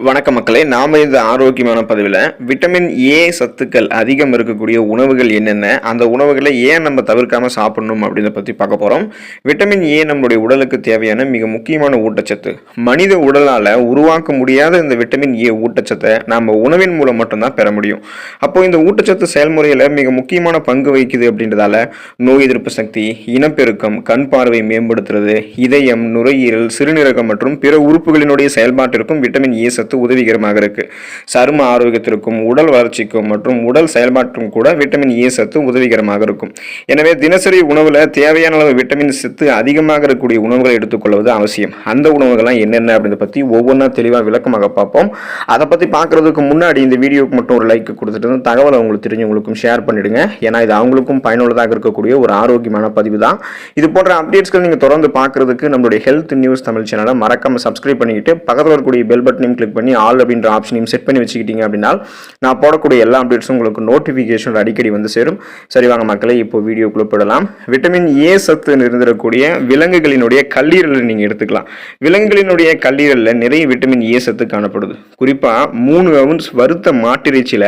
வணக்க மக்களே, நாம இந்த ஆரோக்கியமான பதிவில் விட்டமின் ஏ சத்துக்கள் அதிகம் இருக்கக்கூடிய உணவுகள் என்னென்ன, அந்த உணவுகளை ஏன் நம்ம தவிர்க்காம சாப்பிடணும் அப்படின்றத பற்றி பார்க்க போகிறோம். விட்டமின் ஏ நம்மளுடைய உடலுக்கு தேவையான மிக முக்கியமான ஊட்டச்சத்து. மனித உடலால் உருவாக்க முடியாத இந்த விட்டமின் ஏ ஊட்டச்சத்தை நம்ம உணவின் மூலம் மட்டும்தான் பெற முடியும். அப்போ இந்த ஊட்டச்சத்து செயல்முறையில் மிக முக்கியமான பங்கு வகிக்குது அப்படின்றதால நோய் எதிர்ப்பு சக்தி, இனப்பெருக்கம், கண் பார்வை மேம்படுத்துறது, இதயம், நுரையீரல், சிறுநீரகம் மற்றும் பிற உறுப்புகளினுடைய செயல்பாட்டிற்கும் விட்டமின் ஏ சத்து உதவிகரமாக இருக்கு. சரும ஆரோக்கியத்திற்கும் உடல் வளர்ச்சிக்கும் மற்றும் உடல் செயல்பாட்டுக்கும் கூட விட்டமின் ஏ சத்து உதவிகரமாக இருக்கும். எனவே தினசரி உணவுல தேவையான அளவு விட்டமின் சத்து அதிகமாக இருக்கக்கூடிய உணவுகளை எடுத்துக்கொள்வது அவசியம். அந்த உணவுகள்லாம் என்னென்ன அப்படின்றத பத்தி ஒவ்வொன்றா தெளிவாக விளக்கமாக பார்ப்போம். அதை பத்தி பார்க்கறதுக்கு முன்னாடி இந்த வீடியோக்கு மட்டும் ஒரு லைக் கொடுத்துட்டு தகவலை உங்களுக்கு தெரிஞ்சவங்களுக்கும் ஷேர் பண்ணிடுங்க. ஏன்னா இது அவங்களுக்கும் பயனுள்ளதாக இருக்கக்கூடிய ஒரு ஆரோக்கியமான பதிவு தான். இது போன்ற அப்டேட்ஸ்கள் நீங்க தொடர்ந்து பார்க்கறதுக்கு நம்மளுடைய ஹெல்த் நியூஸ் தமிழ் சேனலை மறக்காம சப்ஸ்கிரைப் பண்ணிக்கிட்டு பக்கத்தில் இருக்கக்கூடிய பெல் பட்டனையும் கிளிக் பண்ணி ஆல் அப்படின்ற ஆப்ஷனையும் செட் பண்ணி வச்சுக்கிட்டீங்க அப்படின்னா நான் போடக்கூடிய எல்லா அப்டேட்ஸும் உங்களுக்கு நோட்டிஃபிகேஷன் அடிக்கடி வந்து சேரும். சரி வாங்க மக்களே, இப்போ வீடியோக்குள்ள போடலாம். விட்டமின் ஏ சத்து நிறைந்திருக்கக்கூடிய விலங்குகளினுடைய கல்லீரலை நீங்க எடுத்துக்கலாம். விலங்குகளினுடைய கல்லீரல்ல நிறைய விட்டமின் ஏ சத்து காணப்படுது. குறிப்பா 3 அவுன்ஸ் வறுத்த மாட்டிறைச்சியில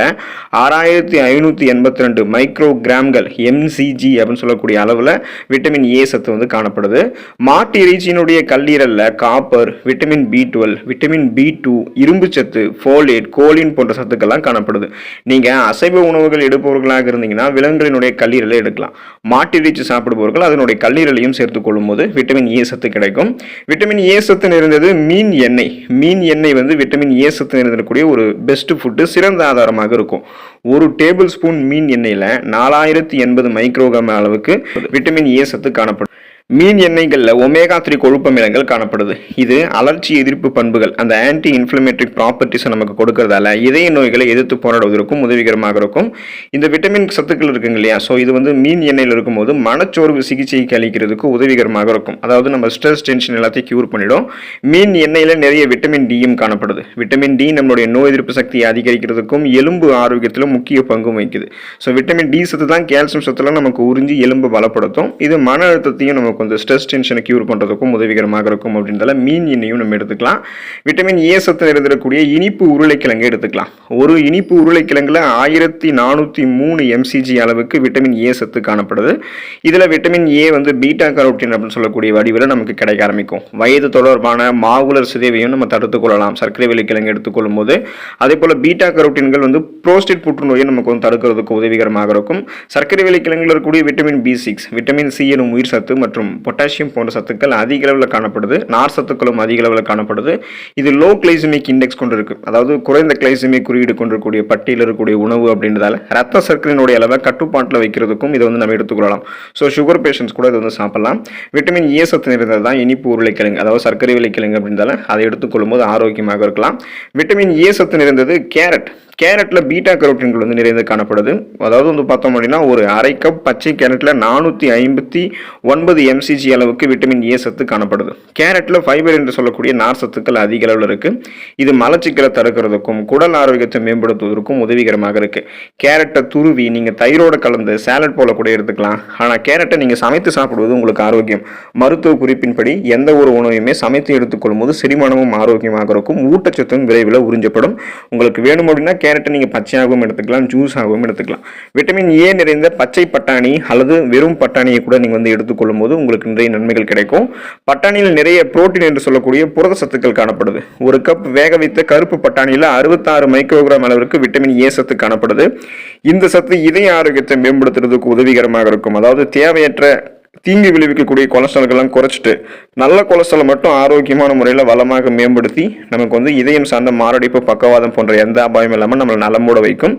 6582 மைக்ரோ கிராம்கள் எம்சிஜி அப்படின்னு சொல்லக்கூடிய அளவுல விட்டமின் ஏ சத்து வந்து காணப்படுது. மாட்டு இறைச்சியினுடைய கல்லீரல்ல copper, vitamin B12, vitamin B2, இரும்புச்சத்து, ஃபோலேட், கோலின் போன்ற சத்துக்கள்லாம் காணப்படுது. நீங்க அசைவ உணவுகள் எடுப்பவர்களாக இருந்தீங்கன்னா விலங்குகளினுடைய கல்லீரலை எடுக்கலாம். மாட்டிறைச்சி சாப்பிடுபவர்கள் அதனுடைய கல்லீரலையும் சேர்த்துக் கொள்ளும் போது விட்டமின் ஏ சத்து கிடைக்கும். விட்டமின் ஏ சத்து நிறைந்தது மீன் எண்ணெய். மீன் எண்ணெய் வந்து விட்டமின் ஏ சத்து நிறைந்திருக்கக்கூடிய ஒரு பெஸ்ட் ஃபுட்டு, சிறந்த ஆதாரமாக இருக்கும். ஒரு டேபிள் ஸ்பூன் மீன் எண்ணெயில 4080 மைக்ரோகிராம் அளவுக்கு விட்டமின் ஏ சத்து காணப்படும். மீன் எண்ணெய்களில் ஒமேகா 3 கொழுப்பு அமிலங்கள் காணப்படுது. இது அலர்ச்சி எதிர்ப்பு பண்புகள், அந்த ஆன்டி இன்ஃப்ளமேட்டரி ப்ராப்பர்ட்டிஸை நமக்கு கொடுக்கறதால இதய நோய்களை எதிர்த்து போராடுவதற்கும் உதவிகரமாக இருக்கும். இந்த விட்டமின் சத்துக்கள் இருக்குங்க இல்லையா, ஸோ இது வந்து மீன் எண்ணெயில் இருக்கும்போது மனச்சோர்வு சிகிச்சைக்கு அளிக்கிறதுக்கு உதவிகரமாக இருக்கும். அதாவது நம்ம ஸ்ட்ரெஸ், டென்ஷன் எல்லாத்தையும் கியூர் பண்ணிடும். மீன் எண்ணெயில் நிறைய விட்டமின் டியும் காணப்படுது. விட்டமின் டி நம்மளுடைய நோய் எதிர்ப்பு சக்தியை அதிகரிக்கிறதுக்கும் எலும்பு ஆரோக்கியத்திலும் முக்கிய பங்கு வகிக்குது. ஸோ விட்டமின் டி சத்து தான் கால்சியம் சத்துலாம் நமக்கு உறிஞ்சி எலும்பு பலப்படுத்தும். இது மன அழுத்தத்தையும் நமக்கு கொஞ்சம் ஸ்ட்ரெஸ், டென்ஷனை கியூர் பண்றதுக்கும் உதவிகரமாக இருக்கும். அப்படின்றதால மீன் எண்ணெயும் நம்ம எடுத்துக்கலாம். விட்டமின் ஏ சத்து நிறைந்திருக்கக்கூடிய இனிப்பு உருளைக்கிழங்கு எடுத்துக்கலாம். ஒரு இனிப்பு உருளைக்கிழங்குல 1403 எம்சிஜி அளவுக்கு விட்டமின் ஏ சத்து காணப்படுது. இதுல விட்டமின் ஏ வந்து பீட்டா கரோட்டின் அப்படின்னு சொல்லக்கூடிய வடிவில் நமக்கு கிடைக்க ஆரம்பிக்கும். வயது தொடர்பான மாகுலர் சிதைவையும் நம்ம தடுத்துக் கொள்ளலாம் சர்க்கரை வெள்ளிக்கிழங்கு எடுத்துக்கொள்ளும் போது. அதே போல பீட்டா கரோட்டின்கள் வந்து புரோஸ்டேட் புற்றுநோயை நமக்கு வந்து தடுக்கிறதுக்கு உதவிகரமாக இருக்கும். சர்க்கரை வெள்ளிக்கிழங்குல இருக்கக்கூடிய விட்டமின் B6, விட்டமின் சி எனும் உயிர் சத்து மற்றும் பொட்டாசியம் போன்ற சத்துக்கள் அதிக அளவில் காணப்படுது. நார் சத்துக்களும் அதிக அளவில் காணப்படுது. இது லோ கிளைசமிக் இண்டெக்ஸ் கொண்டு இருக்கு. அதாவது குறைந்த கிளைசமிக் குறியீடு கொண்டிருக்கக்கூடிய பட்டியல் இருக்கக்கூடிய உணவு அப்படின்றதால ரத்த சர்க்கரையினுடைய அளவை கட்டுப்பாட்டில் வைக்கிறதுக்கும் இதை வந்து நம்ம எடுத்துக்கொள்ளலாம். ஸோ சுகர் பேஷண்ட்ஸ் கூட இதை வந்து சாப்பிடலாம். விட்டமின் ஏ சத்து நிறைந்தது தான் இனிப்பு உருளைக்கிழங்கு, அதாவது சர்க்கரை வெள்ளிக்கிழங்கு அப்படின்றதால அதை எடுத்துக்கொள்ளும் போது ஆரோக்கியமாக இருக்கலாம். விட்டமின் ஏ சத்து நிறைந்தது கேரட். கேரட்ல பீட்டா கரோட்டின்கள் வந்து நிறைந்து காணப்படுது. அதாவது வந்து பார்த்தோம் அப்படின்னா ஒரு அரை கப் பச்சை கேரட்ல 459 எம்சிஜி அளவுக்கு விட்டமின் ஏ சத்து காணப்படுது. கேரட்ல ஃபைபர் என்று சொல்லக்கூடிய நார் சத்துக்கள் அதிக அளவில் இருக்கு. இது மலச்சிக்கலை தடுக்கிறதுக்கும் குடல் ஆரோக்கியத்தை மேம்படுத்துவதற்கும் உதவிகரமாக இருக்கு. கேரட்டை துருவி நீங்க தயிரோட கலந்து சாலட் போல கூட எடுத்துக்கலாம். ஆனா கேரட்டை நீங்க சமைத்து சாப்பிடுவது உங்களுக்கு ஆரோக்கியம். மருத்துவ குறிப்பின்படி எந்த ஒரு உணவையுமே சமைத்து எடுத்துக்கொள்ளும் போது செரிமானமும் ஆரோக்கியமாக இருக்கும். ஊட்டச்சத்தும் விரைவில் உறிஞ்சப்படும். உங்களுக்கு வேணும் அப்படின்னா கேரட்டை நீங்க பச்சையாகவும் எடுத்துக்கலாம், ஜூஸாகவும் எடுத்துக்கலாம். விட்டமின் ஏ நிறைந்த பச்சை பட்டாணி அல்லது வெறும் பட்டாணியை கூட நீங்க வந்து எடுத்துக்கொள்ளும் போது உங்களுக்கு நிறைய நன்மைகள் கிடைக்கும். பட்டாணியில் நிறைய புரோட்டீன் என்று சொல்லக்கூடிய புரத சத்துக்கள் காணப்படுது. ஒரு கப் வேக வைத்த கருப்பு பட்டாணியில 66 மைக்ரோகிராம் அளவிற்கு விட்டமின் ஏ சத்து காணப்படுது. இந்த சத்து இதய ஆரோக்கியத்தை மேம்படுத்துறதுக்கு உதவிகரமாக இருக்கும். அதாவது தேவையற்ற தீங்கு விளைவிக்கக்கூடிய கொலஸ்ட்ரால்கள்லாம் குறைச்சிட்டு நல்ல கொலஸ்ட்ரால் மட்டும் ஆரோக்கியமான முறையில் வளமாக மேம்படுத்தி நமக்கு வந்து இதயம் சார்ந்த மாரடைப்பு, பக்கவாதம் போன்ற எந்த அபாயம் இல்லாமல் நம்மளை நலமோட வைக்கும்.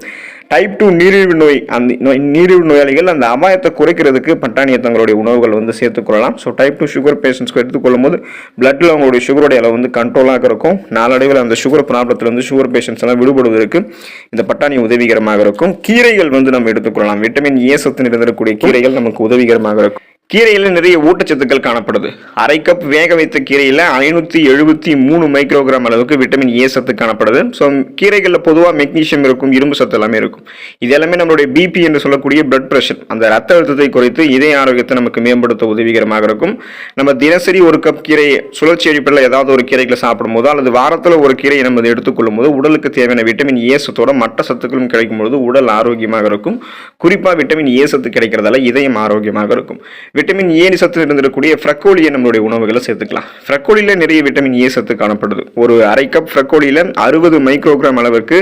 டைப் 2 நீரிழிவு நோய், அந்த நீரிழிவு நோயாளிகள் அந்த அபாயத்தை குறைக்கிறதுக்கு பட்டாணியை தங்களுடைய உணவுகள் வந்து சேர்த்துக்கொள்ளலாம். ஸோ டைப் 2 சுகர் பேஷண்ட்ஸ்க்கு எடுத்துக்கொள்ளும் போது பிளட்ல அவங்களுடைய சுகருடைய அளவு வந்து கண்ட்ரோலாக இருக்கும். நாளடைவில் அந்த சுகர் ப்ராப்ளத்தில் வந்து சுகர் பேஷண்ட்ஸ் எல்லாம் விடுபடுவதற்கு இந்த பட்டாணி உதவிகரமாக இருக்கும். கீரைகள் வந்து நம்ம எடுத்துக்கொள்ளலாம். விட்டமின் ஏ சத்து நிறைந்திருக்கக்கூடிய கீரைகள் நமக்கு உதவிகரமாக இருக்கும். கீரையில் நிறைய ஊட்டச்சத்துக்கள் காணப்படுது. அரை கப் வேக வைத்த கீரையில் 573 மைக்ரோகிராம் அளவுக்கு விட்டமின் ஏ சத்து காணப்படுது. ஸோ கீரைகளில் பொதுவாக மெக்னீஷியம் இருக்கும், இரும்பு சத்து எல்லாமே இருக்கும். இது எல்லாமே நம்மளுடைய பிபி என்று சொல்லக்கூடிய பிளட் பிரஷர், அந்த ரத்த அழுத்தத்தை குறைத்து இதய ஆரோக்கியத்தை நமக்கு மேம்படுத்த உதவிகரமாக இருக்கும். நம்ம தினசரி ஒரு கப் கீரையை சுழற்சி அடிப்படையில் ஏதாவது ஒரு கீரைகளை சாப்பிடும் போது அல்லது வாரத்தில் ஒரு கீரையை நம்ம எடுத்துக்கொள்ளும் போது உடலுக்கு தேவையான விட்டமின் ஏ சத்தோட மற்ற சத்துக்களும் கிடைக்கும் பொழுது உடல் ஆரோக்கியமாக இருக்கும். குறிப்பாக விட்டமின் ஏ சத்து கிடைக்கிறதால இதயம் ஆரோக்கியமாக இருக்கும். விட்டமின் ஏ சத்து இருந்திருக்கக்கூடிய ஃப்ரக்கோலியை நம்மளுடைய உணவுகளை சேர்த்துக்கலாம். ஃப்ரக்கோலியில் நிறைய விட்டமின் ஏ சத்து காணப்படுது. ஒரு அரை கப் ஃப்ரக்கோலியில் 60 மைக்ரோகிராம் அளவுக்கு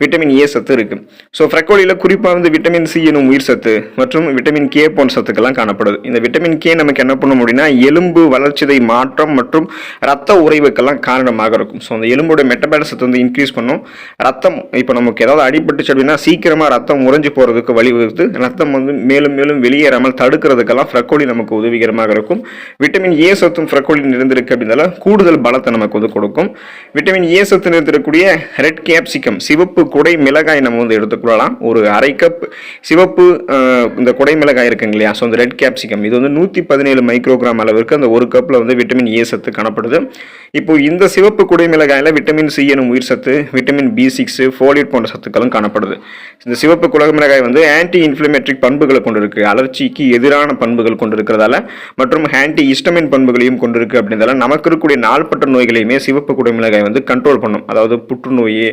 விட்டமின் ஏ சத்து இருக்கு. ஸோ ஃப்ரக்கோலியில் குறிப்பாக வந்து விட்டமின் சி எனும் உயிர் சத்து மற்றும் விட்டமின் கே போன்ற சத்துக்கெல்லாம் காணப்படுது. இந்த விட்டமின் கே நமக்கு என்ன பண்ணும் அப்படின்னா எலும்பு வளர்ச்சிதை மாற்றம் மற்றும் ரத்த உறைவுக்கெல்லாம் காரணமாக இருக்கும். ஸோ அந்த எலும்போட மெட்டபாலிசத்தை வந்து இன்க்ரீஸ் பண்ணும். ரத்தம் இப்போ நமக்கு ஏதாவது அடிபட்டுச்சு அப்படின்னா சீக்கிரமாக ரத்தம் உறைஞ்சு போகிறதுக்கு வழிவகுத்து ரத்தம் வந்து மேலும் மேலும் வெளியேறாமல் தடுக்கிறதுக்கெல்லாம் ஃப்ரக்கோலி நமக்கு உதவிகரமாக இருக்கும். விட்டமின் ஏ சத்தும் ஃப்ரக்கோலி நிறைந்திருக்கு அப்படின்னால கூடுதல் பலத்தை நமக்கு வந்து கொடுக்கும். விட்டமின் ஏ சத்து நிறைந்திருக்கக்கூடிய ரெட் கேப்சிகம், சிவப்பு குடை மிளகாய் நம்ம வந்து எடுத்துக்கொள்ளலாம். ஒரு அரை கப் சிவப்பு இந்த குடை மிளகாய் இருக்குங்க இல்லையா, ஸோ அந்த ரெட் கேப்சிகம் இது வந்து 117 மைக்ரோகிராம் அளவிற்கு அந்த ஒரு கப்பில் வந்து விட்டமின் ஏ சத்து காணப்படுது. இப்போ இந்த சிவப்பு குடை மிளகாயில் விட்டமின் சி எனும் உயிர் சத்து, விட்டமின் B6, ஃபோலேட் போன்ற சத்துக்களும் காணப்படுது. இந்த சிவப்பு குடை மிளகாய் வந்து ஆன்டி இன்ஃப்ளமேட்டரி பண்புகளை கொண்டிருக்கு, அலர்ச்சிக்கு எதிரான பண்புகள் கொண்டிருக்கிறதால மற்றும் ஆன்டி ஹிஸ்டமின் பண்புகளையும் கொண்டிருக்கு. அப்படின்றதால நமக்கு இருக்கக்கூடிய நாள்பட்ட நோய்களையுமே சிவப்பு குடை மிளகாய் வந்து கண்ட்ரோல் பண்ணும். அதாவது புற்றுநோய்,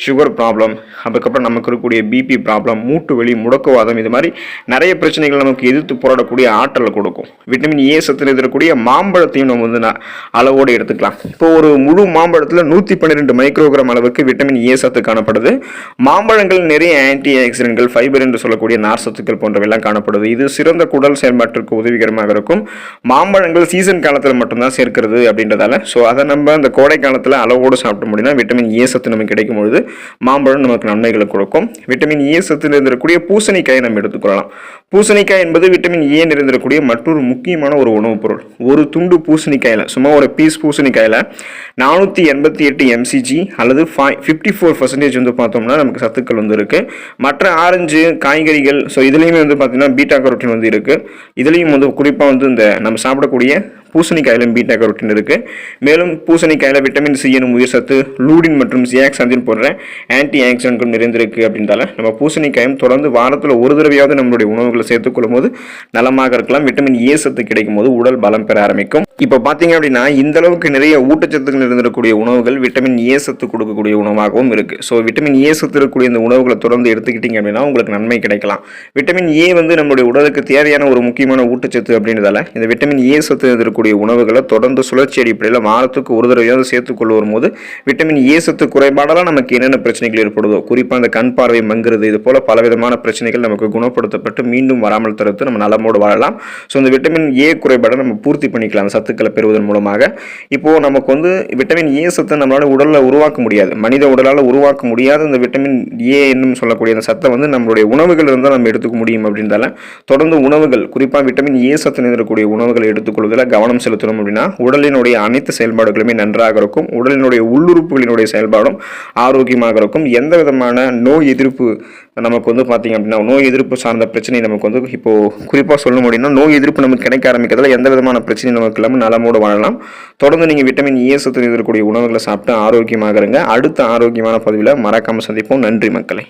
சுகர் ப்ராப்ளம், அதுக்கப்புறம் நமக்கு இருக்கக்கூடிய பிபி ப்ராப்ளம், மூட்டு வலி, முடக்குவாதம், இது மாதிரி நிறைய பிரச்சனைகள் நமக்கு எதிர்த்து போராடக்கூடிய ஆற்றலை கொடுக்கும். விட்டமின் ஏ சத்து இருக்கக்கூடிய மாம்பழத்தையும் நம்ம வந்து அளவோடு எடுத்துக்கலாம். இப்போ ஒரு முழு மாம்பழத்தில் 112 மைக்ரோகிராம் அளவுக்கு விட்டமின் ஏ சத்து காணப்படுது. மாம்பழங்கள் நிறைய ஆன்டி ஆக்சிடென்ட்கள், ஃபைபர் என்று சொல்லக்கூடிய நார் சத்துக்கள் போன்றவையெல்லாம் காணப்படுது. இது சிறந்த குடல் செயல்பாட்டிற்கு உதவிகரமாக இருக்கும். மாம்பழங்கள் சீசன் காலத்தில் மட்டும்தான் சேர்க்கிறது அப்படின்றதால ஸோ அதை நம்ம அந்த கோடை காலத்தில் அளவோடு சாப்பிட முடியும்னா விட்டமின் ஏ சத்து நமக்கு கிடைக்கும் பொழுது மாம்பழம் நமக்கு நன்மைகளை கொடுக்கும். விட்டமின் ஏ சத்து நிறைந்திருக்கக்கூடிய பூசணிக்காயை நம்ம எடுத்துக்கொள்ளலாம். பூசணிக்காய் என்பது விட்டமின் ஏ நிறைந்திருக்கக்கூடிய மற்றொரு முக்கியமான ஒரு உணவுப் பொருள். ஒரு துண்டு பூசணிக்காயில், சும்மா ஒரு பீஸ் பூசணிக்காயில் 488 mcg அல்லது 54% வந்து பார்த்தோம்னா நமக்கு சத்துக்கள் வந்து இருக்கு. மற்ற ஆரஞ்சு காய்கறிகள், ஸோ இதுலேயுமே வந்து பார்த்தீங்கன்னா பீட்டா கரோட்டின் வந்து இருக்கு. இதுலேயும் வந்து குறிப்பாக வந்து இந்த நம்ம சாப்பிடக்கூடிய பூசணிக்காயிலும் பீட்டா கரோட்டின் இருக்கு. மேலும் பூசணிக்காயில் விட்டமின் சி எனும் உயிர் சத்து, லூடின் மற்றும் ஜியாக்சாந்தின் போன்ற ஆன்டி ஆக்சிடென்ட்கள் நிறைந்திருக்கு. அப்படின்றால நம்ம பூசணிக்காயும் தொடர்ந்து வாரத்தில் ஒரு தடவையாவது நம்மளுடைய உணவுகளை சேர்த்துக்கொள்ளும் போது நலமாக இருக்கலாம். விட்டமின் ஏ சத்து கிடைக்கும் போது உடல் பலம் பெற ஆரம்பிக்கும். இப்போ பார்த்தீங்க அப்படின்னா இந்த அளவுக்கு நிறைய ஊட்டச்சத்துக்கள் நிறைந்திருக்கக்கூடிய உணவுகள் விட்டமின் ஏ சத்து கொடுக்கக்கூடிய உணவாகவும் இருக்கு. ஸோ விட்டமின் ஏ சத்து இருக்கக்கூடிய இந்த உணவுகளை தொடர்ந்து எடுத்துக்கிட்டீங்க அப்படின்னா உங்களுக்கு நன்மை கிடைக்கலாம். விட்டமின் ஏ வந்து நம்மளுடைய உடலுக்கு தேவையான ஒரு முக்கியமான ஊட்டச்சத்து அப்படின்றதால இந்த விட்டமின் ஏ சத்து இருக்கக்கூடிய உணவுகளை தொடர்ந்து சுழற்சி அடிப்படையில் வாரத்துக்கு ஒரு தடவையாவது சேர்த்துக்கொள்ள வரும்போது விட்டமின் ஏ சத்து குறைபாடால நமக்கு என்னென்ன பிரச்சனைகள் ஏற்படுதோ, குறிப்பாக அந்த கண் பார்வை மங்குறது, இது போல பலவிதமான பிரச்சனைகள் நமக்கு குணப்படுத்தப்பட்டு மீண்டும் வராமல் தடுத்து நம்ம நலமோடு வாழலாம். ஸோ இந்த விட்டமின் ஏ குறைபாடை நம்ம பூர்த்தி பண்ணிக்கலாம் சத்துக்களை பெறுவதன் மூலமாக. இப்போ நமக்கு வந்து விட்டமின் ஏ சத்தை நம்மளால உடலில் உருவாக்க முடியாது, மனித உடலால் உருவாக்க முடியாத இந்த விட்டமின் ஏ என்னும் சொல்லக்கூடிய அந்த சத்தை வந்து நம்மளுடைய உணவுகள் இருந்தால் நம்ம எடுத்துக்க முடியும். அப்படின்றதால தொடர்ந்து உணவுகள், குறிப்பாக விட்டமின் ஏ சத்து நிறைந்திருக்கக்கூடிய உணவுகளை எடுத்துக்கொள்வதில் கவனம் செலுத்தணும். அப்படின்னா உடலினுடைய அனைத்து செயல்பாடுகளுமே நன்றாக இருக்கும். உடலினுடைய உள்ளுறுப்புகளினுடைய செயல்பாடும் ஆரோக்கியமாக இருக்கும். எந்த விதமான நோய் எதிர்ப்பு நமக்கு வந்து பார்த்தீங்க அப்படின்னா நோய் எதிர்ப்பு சார்ந்த பிரச்சனை நமக்கு வந்து இப்போ குறிப்பாக சொல்ல முடியும்னா நோய் எதிர்ப்பு நமக்கு கிடைக்க ஆரம்பிக்கிறதுல எந்த விதமான பிரச்சனை நமக்கு இல்லாமல் நலமோடு வாழலாம். தொடர்ந்து நீங்கள் விட்டமின் ஏ சத்து இருக்கக்கூடிய உணவுகளை சாப்பிட்டு ஆரோக்கியமாக இருங்க. அடுத்த ஆரோக்கியமான பதிவில் மறக்காமல் சந்திப்போம். நன்றி மக்களை.